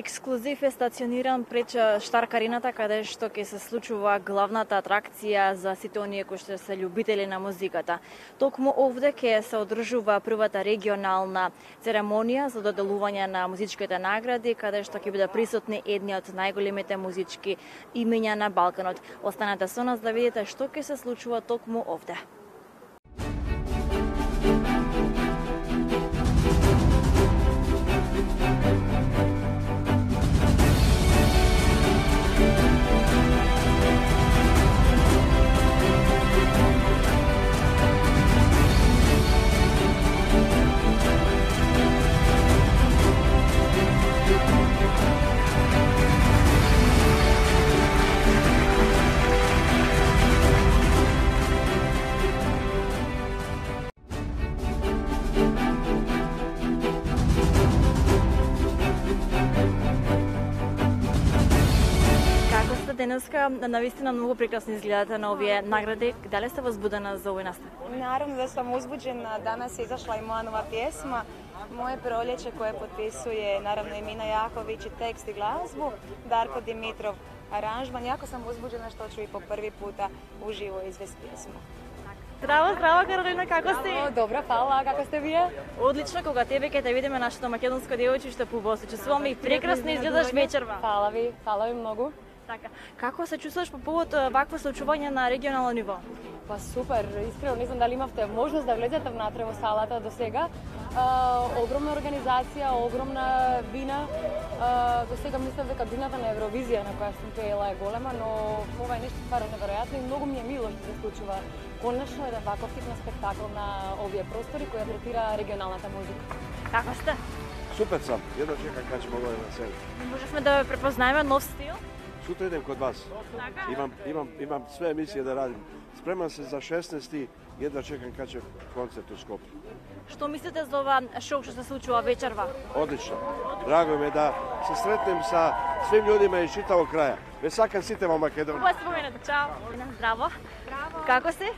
Ексклузив е стациониран пред Штарк-арената, каде што ќе се случува главната атракција за сите оние кои што се љубители на музиката. Токму овде ќе се одржува првата регионална церемонија за доделување на музичките награди, каде што ќе биде присутни едни од најголемите музички имења на Балканот. Останете со нас да видите што ќе се случува токму овде. Денеска навистина многу прекрасно изгледате на овие награди. Дали сте возбудена за овој настап? Наравно да сам uzbuđena. Danas je izašla i moja nova pjesma. Moje proljeće koje potpisuje naravno i Mina Jaković i tekst i glazbu, Darko Dimitrov aranžman. Jako sam uzbuđena što ću i po prvi puta uživo izvesti pjesmu. Здраво, здраво Каролина, како сте? Добро, фала, како сте вие? Одлично, кога тебе ќе те видиме нашето македонско девојчиште по Босна. Чувствувам и прекрасно изгледаш вечерва. Фала ви многу. Така. Како се чувствуваш по повод вакво случување на регионално ниво? Па супер, искрено не знам дали имавте можност да влезете внатре во салата до сега. Огромна организација, огромна бина. До сега мислам дека бината на Евровизија на која сум пеела е голема, но ова е нешто стварно неверојатно и многу ми е мило што се случува. Конечно еден ваков тип на спектакл на овие простори која третира регионалната музика. Како сте? Супер сам, едно чекам кога ќе могам на себе. Можевме да препознаеме нов стил? Сутра идем код вас. Имам све емисije да радим. Спремам се за 16. Едва чекам кога ќе концерт у Скопје. Што мислите за ова шоу што се случува вечерва? Одлично. Драго ми е да се сретнем sa svim ljudima iz čitavog kraja. Ве сакам сите во Македонија. Хубаво споменете. Чао. Здраво. Како си?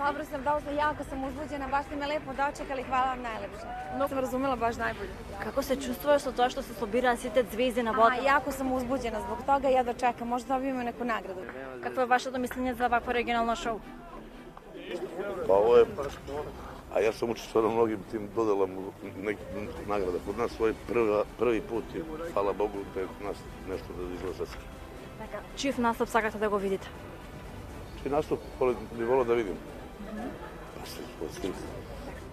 Dobro sam, jako sam uzbuđena, baš ste me lepo dočekali, hvala vam najlepše. Mnogo sam razumela baš najbolje. Како се чувствуваш со тоа што се собираат сите звезди на Балкан? Jako sam uzbuđena, zbog toga jedva čekam, možda dobijemo neku nagradu. Какво е вашето мислење за вакво регионално шоу? Па ово е, а јас сум учествувал на многим тим доделам награда. Код нас овој први пут и фала Богу да нас нешто да излезе. Така, чиј настап сакате да го видите? Чиј настап би волел да видим.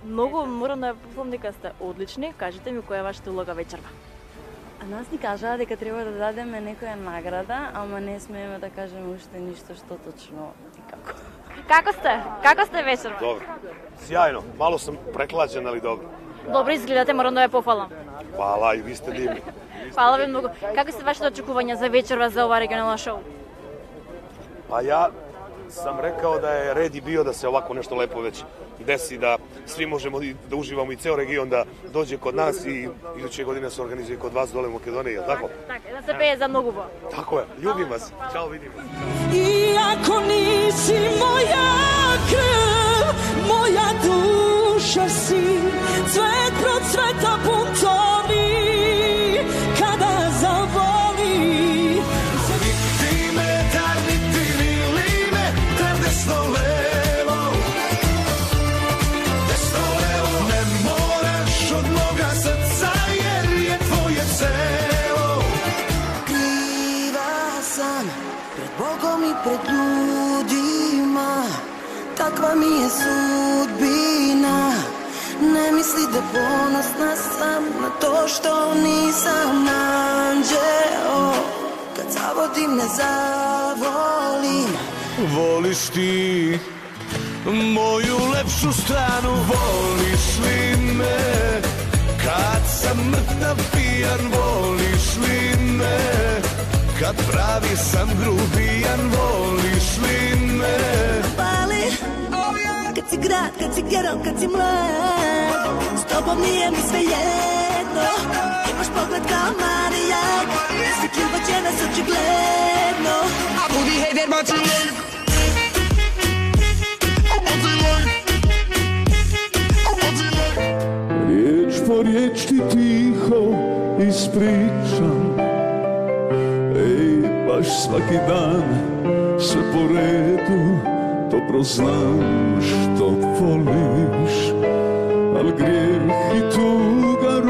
Многу морам да ја пофалам дека сте одлични. Кажете ми која е вашата улога вечерва? А нас ни кажаа дека треба да дадеме некоја награда, ама не смееме да кажеме уште ништо што точно и како. Како сте вечерва? Добро. Сјајно. Мало сум преклаđен, али добро. Добро изгледате, морам да ја пофалам. Фала, и ви сте дивни. Фала ви многу. Како се вашите очекувања за вечерва за ова регионално шоу? Па ја sam rekao da je red i bio da se ovako nešto lepo već desi, da svi možemo da uživamo i ceo region da dođe kod nas i iduće godine se organizuje kod vas dole u Makedoniji, je li tako? Tako, da se peje za mnogo bo. Tako je, ljubim vas. Ćao, vidimo. Iako nisi moja krv, moja duša si, cvet procveta buntovi, kada zavoli. Pred ljudima, takva mi je sudbina. Ne misli da ponosna sam na to što nisam anđeo. Kad zavodim ne zavolim. Voliš ti moju lepšu stranu, voliš li me kad sam mrtav pijan, voliš li me kad pravi sam grubijan, voliš li me? Pali, kad si grad, kad si geral, kad si mlad, s tobom nije mi sve jedno. Imaš pogled kao Marijak, si kljubaće nas očigledno. A budi hejder baci lejk. Riječ po riječ ti tiho ispričam. Ej, baš svaki dan, sve po redu, dobro znam što voliš, al grijeh i tuga